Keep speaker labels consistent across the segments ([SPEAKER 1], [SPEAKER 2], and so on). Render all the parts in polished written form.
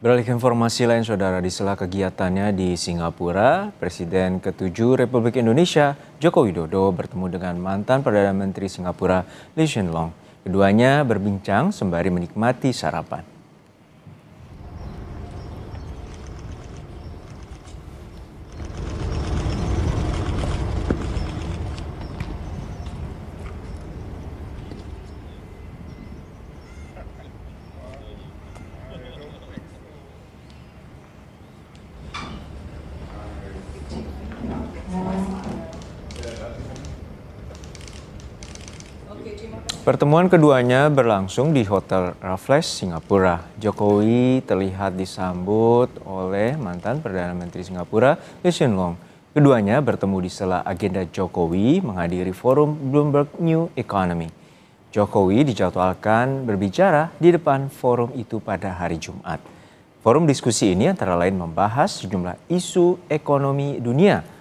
[SPEAKER 1] Beralih ke informasi lain, Saudara, di sela kegiatannya di Singapura, Presiden ke-7 Republik Indonesia, Joko Widodo, bertemu dengan mantan Perdana Menteri Singapura, Lee Hsien Loong. Keduanya berbincang sembari menikmati sarapan. Pertemuan keduanya berlangsung di Hotel Raffles, Singapura. Jokowi terlihat disambut oleh mantan Perdana Menteri Singapura, Lee Hsien Loong. Keduanya bertemu di sela agenda Jokowi menghadiri forum Bloomberg New Economy. Jokowi dijadwalkan berbicara di depan forum itu pada hari Jumat. Forum diskusi ini antara lain membahas sejumlah isu ekonomi dunia.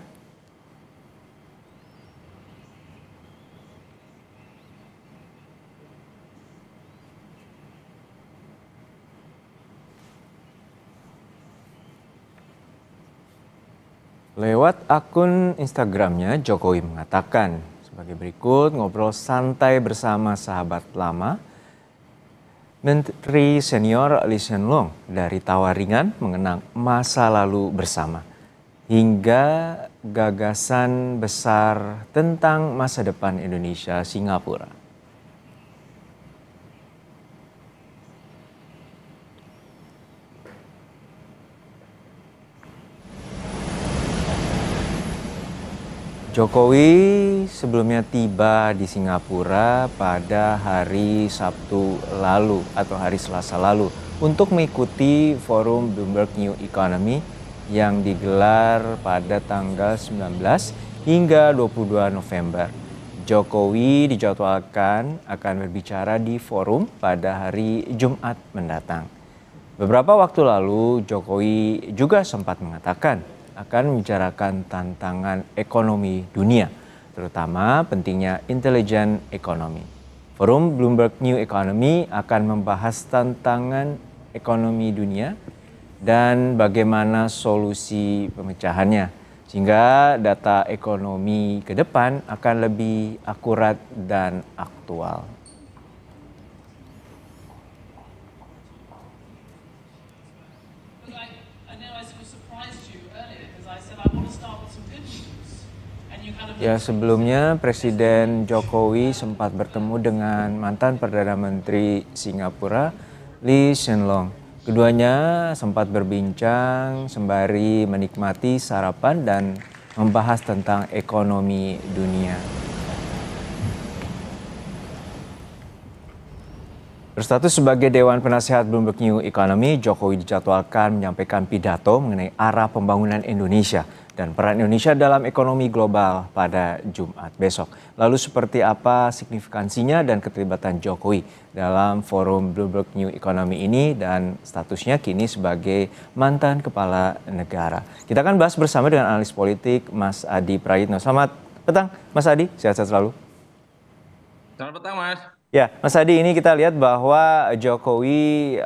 [SPEAKER 1] Lewat akun Instagramnya, Jokowi mengatakan sebagai berikut: ngobrol santai bersama sahabat lama, Menteri Senior Lee Hsien Loong, dari tawa ringan mengenang masa lalu bersama, hingga gagasan besar tentang masa depan Indonesia Singapura. Jokowi sebelumnya tiba di Singapura pada hari Sabtu lalu atau hari Selasa lalu untuk mengikuti forum Bloomberg New Economy yang digelar pada tanggal 19 hingga 22 November. Jokowi dijadwalkan akan berbicara di forum pada hari Jumat mendatang. Beberapa waktu lalu, Jokowi juga sempat mengatakan akan membicarakan tantangan ekonomi dunia, terutama pentingnya intelijen ekonomi. Forum Bloomberg New Economy akan membahas tantangan ekonomi dunia dan bagaimana solusi pemecahannya, sehingga data ekonomi ke depan akan lebih akurat dan aktual. Ya, sebelumnya Presiden Jokowi sempat bertemu dengan mantan Perdana Menteri Singapura, Lee Hsien Loong. Keduanya sempat berbincang sembari menikmati sarapan dan membahas tentang ekonomi dunia. Berstatus sebagai Dewan Penasehat Bloomberg New Economy, Jokowi dijadwalkan menyampaikan pidato mengenai arah pembangunan Indonesia dan peran Indonesia dalam ekonomi global pada Jumat besok. Lalu seperti apa signifikansinya dan keterlibatan Jokowi dalam forum Bloomberg New Economy ini dan statusnya kini sebagai mantan kepala negara? Kita akan bahas bersama dengan analis politik Mas Adi Prayitno. Selamat petang Mas Adi, sehat-sehat selalu.
[SPEAKER 2] Selamat petang, Mas.
[SPEAKER 1] Ya, Mas Adi, ini kita lihat bahwa Jokowi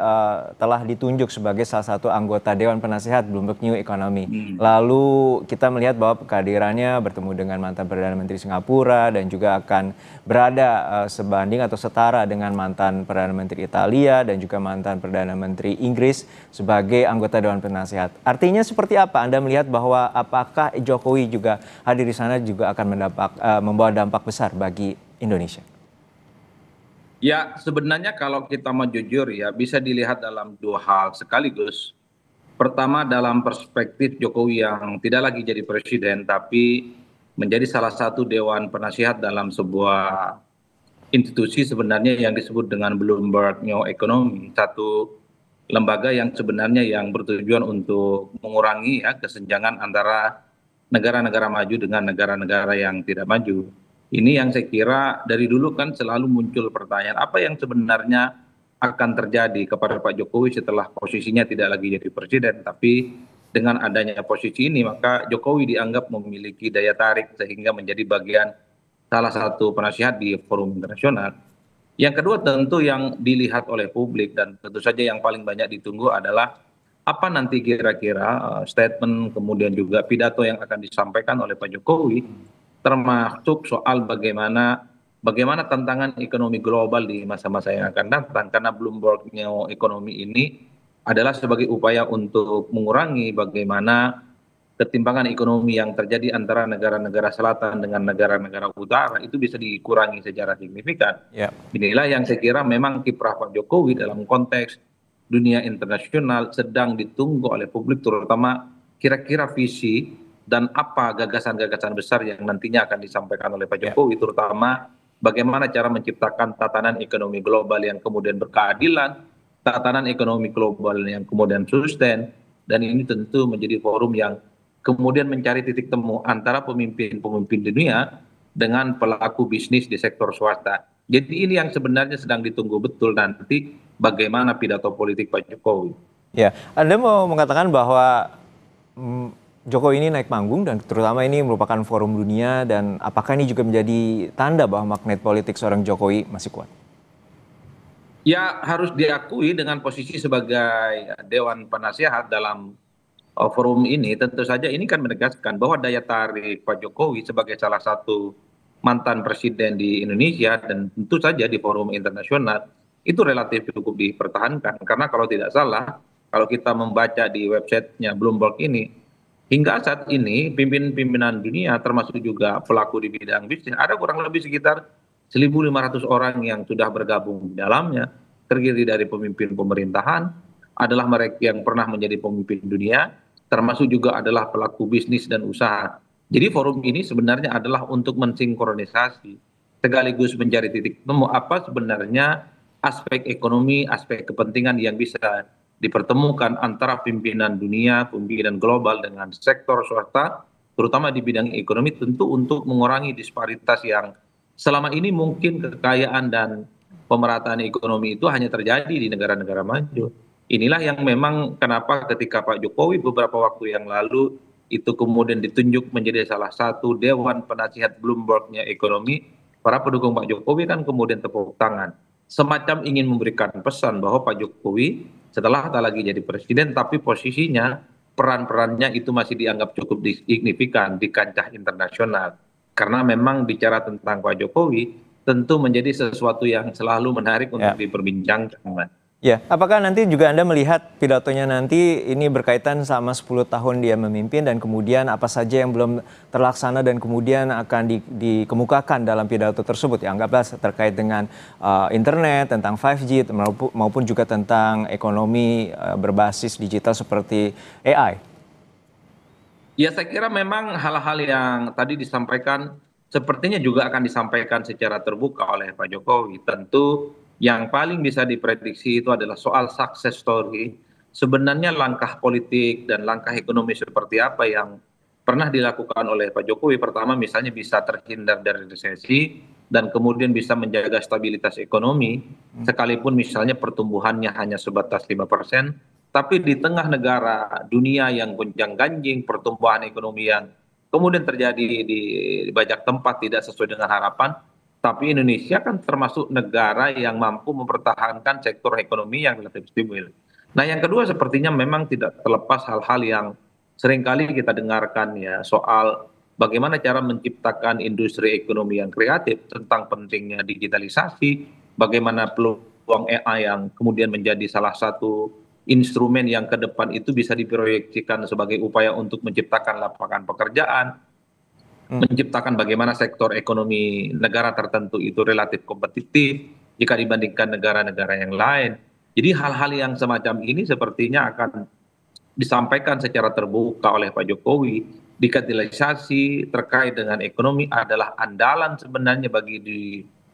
[SPEAKER 1] telah ditunjuk sebagai salah satu anggota Dewan Penasehat Bloomberg New Economy. Lalu kita melihat bahwa kehadirannya bertemu dengan mantan Perdana Menteri Singapura dan juga akan berada sebanding atau setara dengan mantan Perdana Menteri Italia dan juga mantan Perdana Menteri Inggris sebagai anggota Dewan Penasehat. Artinya seperti apa? Anda melihat bahwa apakah Jokowi juga hadir di sana juga akan membawa dampak besar bagi Indonesia?
[SPEAKER 2] Ya, sebenarnya kalau kita mau jujur ya, bisa dilihat dalam dua hal sekaligus. Pertama, dalam perspektif Jokowi yang tidak lagi jadi presiden, tapi menjadi salah satu dewan penasihat dalam sebuah institusi sebenarnya yang disebut dengan Bloomberg New Economy, satu lembaga yang sebenarnya yang bertujuan untuk mengurangi ya kesenjangan antara negara-negara maju dengan negara-negara yang tidak maju. Ini yang saya kira dari dulu kan selalu muncul pertanyaan apa yang sebenarnya akan terjadi kepada Pak Jokowi setelah posisinya tidak lagi jadi presiden, tapi dengan adanya posisi ini maka Jokowi dianggap memiliki daya tarik sehingga menjadi bagian salah satu penasihat di forum internasional. Yang kedua tentu yang dilihat oleh publik dan tentu saja yang paling banyak ditunggu adalah apa nanti kira-kira statement kemudian juga pidato yang akan disampaikan oleh Pak Jokowi, termasuk soal bagaimana tantangan ekonomi global di masa-masa yang akan datang, karena Bloomberg New Economy ini adalah sebagai upaya untuk mengurangi bagaimana ketimpangan ekonomi yang terjadi antara negara-negara selatan dengan negara-negara utara itu bisa dikurangi secara signifikan.
[SPEAKER 1] Ya.
[SPEAKER 2] Inilah yang saya kira memang kiprah Pak Jokowi dalam konteks dunia internasional sedang ditunggu oleh publik, terutama kira-kira visi dan apa gagasan-gagasan besar yang nantinya akan disampaikan oleh Pak
[SPEAKER 1] Ya.
[SPEAKER 2] Jokowi, terutama bagaimana cara menciptakan tatanan ekonomi global yang kemudian berkeadilan, tatanan ekonomi global yang kemudian sustain, dan ini tentu menjadi forum yang kemudian mencari titik temu antara pemimpin-pemimpin dunia dengan pelaku bisnis di sektor swasta. Jadi ini yang sebenarnya sedang ditunggu betul nanti bagaimana pidato politik Pak Jokowi.
[SPEAKER 1] Ya, Anda mau mengatakan bahwa Jokowi ini naik panggung dan terutama ini merupakan forum dunia, dan apakah ini juga menjadi tanda bahwa magnet politik seorang Jokowi masih kuat?
[SPEAKER 2] Ya harus diakui dengan posisi sebagai Dewan Penasehat dalam forum ini, tentu saja ini kan menegaskan bahwa daya tarik Pak Jokowi sebagai salah satu mantan presiden di Indonesia dan tentu saja di forum internasional itu relatif cukup dipertahankan. Karena kalau tidak salah, kalau kita membaca di websitenya Bloomberg ini, hingga saat ini pimpinan dunia termasuk juga pelaku di bidang bisnis ada kurang lebih sekitar 1.500 orang yang sudah bergabung di dalamnya, terdiri dari pemimpin pemerintahan, adalah mereka yang pernah menjadi pemimpin dunia, termasuk juga adalah pelaku bisnis dan usaha. Jadi forum ini sebenarnya adalah untuk mensinkronisasi, sekaligus mencari titik temu apa sebenarnya aspek ekonomi, aspek kepentingan yang bisa dipertemukan antara pimpinan dunia, pimpinan global dengan sektor swasta, terutama di bidang ekonomi, tentu untuk mengurangi disparitas yang selama ini mungkin kekayaan dan pemerataan ekonomi itu hanya terjadi di negara-negara maju. Inilah yang memang kenapa ketika Pak Jokowi beberapa waktu yang lalu itu kemudian ditunjuk menjadi salah satu Dewan Penasihat Bloomberg-nya ekonomi, para pendukung Pak Jokowi kan kemudian tepuk tangan. Semacam ingin memberikan pesan bahwa Pak Jokowi setelah tak lagi jadi presiden, tapi posisinya peran-perannya itu masih dianggap cukup signifikan di kancah internasional. Karena memang bicara tentang Pak Jokowi tentu menjadi sesuatu yang selalu menarik untuk
[SPEAKER 1] Ya.
[SPEAKER 2] diperbincangkan, Mas.
[SPEAKER 1] Ya, apakah nanti juga Anda melihat pidatonya nanti ini berkaitan sama 10 tahun dia memimpin dan kemudian apa saja yang belum terlaksana dan kemudian akan dikemukakan dalam pidato tersebut, ya anggaplah terkait dengan internet, tentang 5G maupun juga tentang ekonomi berbasis digital seperti AI.
[SPEAKER 2] Ya saya kira memang hal-hal yang tadi disampaikan sepertinya juga akan disampaikan secara terbuka oleh Pak Jokowi. Tentu yang paling bisa diprediksi itu adalah soal success story. Sebenarnya langkah politik dan langkah ekonomi seperti apa yang pernah dilakukan oleh Pak Jokowi. Pertama misalnya bisa terhindar dari resesi dan kemudian bisa menjaga stabilitas ekonomi. Sekalipun misalnya pertumbuhannya hanya sebatas 5%. Tapi di tengah negara dunia yang gonjang-ganjing, pertumbuhan ekonomi yang kemudian terjadi di banyak tempat tidak sesuai dengan harapan, tapi Indonesia kan termasuk negara yang mampu mempertahankan sektor ekonomi yang relatif stabil. Nah yang kedua sepertinya memang tidak terlepas hal-hal yang seringkali kita dengarkan ya soal bagaimana cara menciptakan industri ekonomi yang kreatif, tentang pentingnya digitalisasi, bagaimana peluang AI yang kemudian menjadi salah satu instrumen yang ke depan itu bisa diproyeksikan sebagai upaya untuk menciptakan lapangan pekerjaan, menciptakan bagaimana sektor ekonomi negara tertentu itu relatif kompetitif jika dibandingkan negara-negara yang lain. Jadi hal-hal yang semacam ini sepertinya akan disampaikan secara terbuka oleh Pak Jokowi. Digitalisasi terkait dengan ekonomi adalah andalan sebenarnya bagi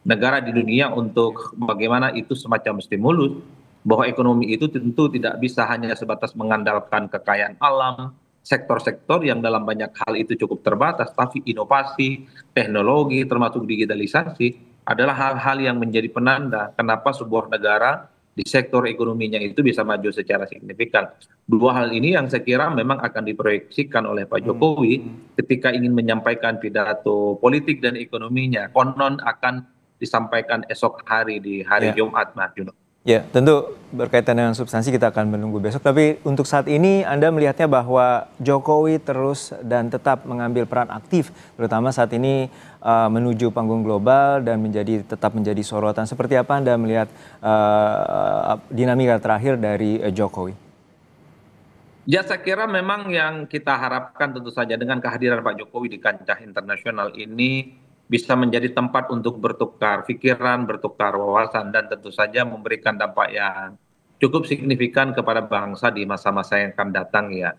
[SPEAKER 2] negara di dunia untuk bagaimana itu semacam stimulus bahwa ekonomi itu tentu tidak bisa hanya sebatas mengandalkan kekayaan alam, sektor-sektor yang dalam banyak hal itu cukup terbatas, tapi inovasi, teknologi, termasuk digitalisasi adalah hal-hal yang menjadi penanda kenapa sebuah negara di sektor ekonominya itu bisa maju secara signifikan. Dua hal ini yang saya kira memang akan diproyeksikan oleh Pak Jokowi ketika ingin menyampaikan pidato politik dan ekonominya. Konon akan disampaikan esok hari di hari
[SPEAKER 1] Ya.
[SPEAKER 2] Jumat, Mas Juno.
[SPEAKER 1] Ya, tentu berkaitan dengan substansi kita akan menunggu besok. Tapi untuk saat ini Anda melihatnya bahwa Jokowi terus dan tetap mengambil peran aktif, terutama saat ini menuju panggung global dan tetap menjadi sorotan. Seperti apa Anda melihat dinamika terakhir dari Jokowi?
[SPEAKER 2] Ya, saya kira memang yang kita harapkan tentu saja dengan kehadiran Pak Jokowi di kancah internasional ini bisa menjadi tempat untuk bertukar pikiran, bertukar wawasan, dan tentu saja memberikan dampak yang cukup signifikan kepada bangsa di masa-masa yang akan datang ya.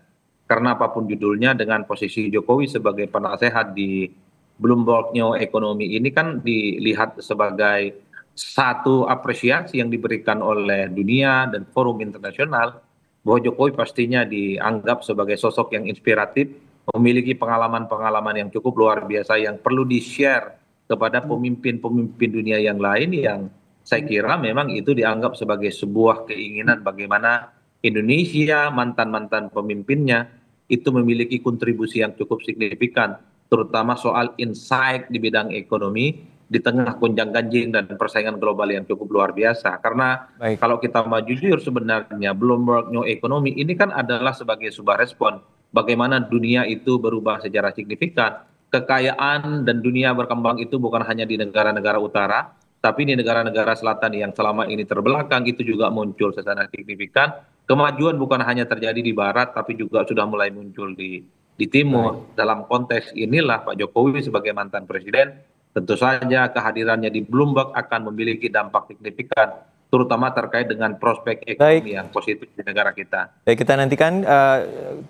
[SPEAKER 2] Karena apapun judulnya, dengan posisi Jokowi sebagai penasehat di Bloomberg New Economy ini kan dilihat sebagai satu apresiasi yang diberikan oleh dunia dan forum internasional bahwa Jokowi pastinya dianggap sebagai sosok yang inspiratif, memiliki pengalaman-pengalaman yang cukup luar biasa yang perlu di-share kepada pemimpin-pemimpin dunia yang lain, yang saya kira memang itu dianggap sebagai sebuah keinginan bagaimana Indonesia, mantan-mantan pemimpinnya, itu memiliki kontribusi yang cukup signifikan, terutama soal insight di bidang ekonomi, di tengah gonjang-ganjing dan persaingan global yang cukup luar biasa. Karena
[SPEAKER 1] Baik.
[SPEAKER 2] kalau kita mau jujur sebenarnya Bloomberg New Economy ini kan adalah sebagai sebuah respon bagaimana dunia itu berubah secara signifikan. Kekayaan dan dunia berkembang itu bukan hanya di negara-negara utara, tapi di negara-negara selatan yang selama ini terbelakang itu juga muncul secara signifikan. Kemajuan bukan hanya terjadi di barat, tapi juga sudah mulai muncul di
[SPEAKER 1] Baik.
[SPEAKER 2] timur. Dalam konteks inilah Pak Jokowi sebagai mantan presiden, tentu saja kehadirannya di Bloomberg akan memiliki dampak signifikan, terutama terkait dengan prospek ekonomi
[SPEAKER 1] Baik.
[SPEAKER 2] yang positif di negara kita.
[SPEAKER 1] Baik, kita nantikan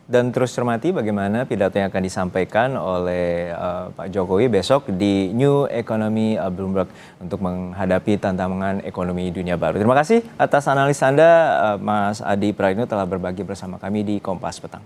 [SPEAKER 1] dan terus cermati bagaimana pidato yang akan disampaikan oleh Pak Jokowi besok di New Economy Bloomberg untuk menghadapi tantangan ekonomi dunia baru. Terima kasih atas analis Anda, Mas Adi Praitno, telah berbagi bersama kami di Kompas Petang.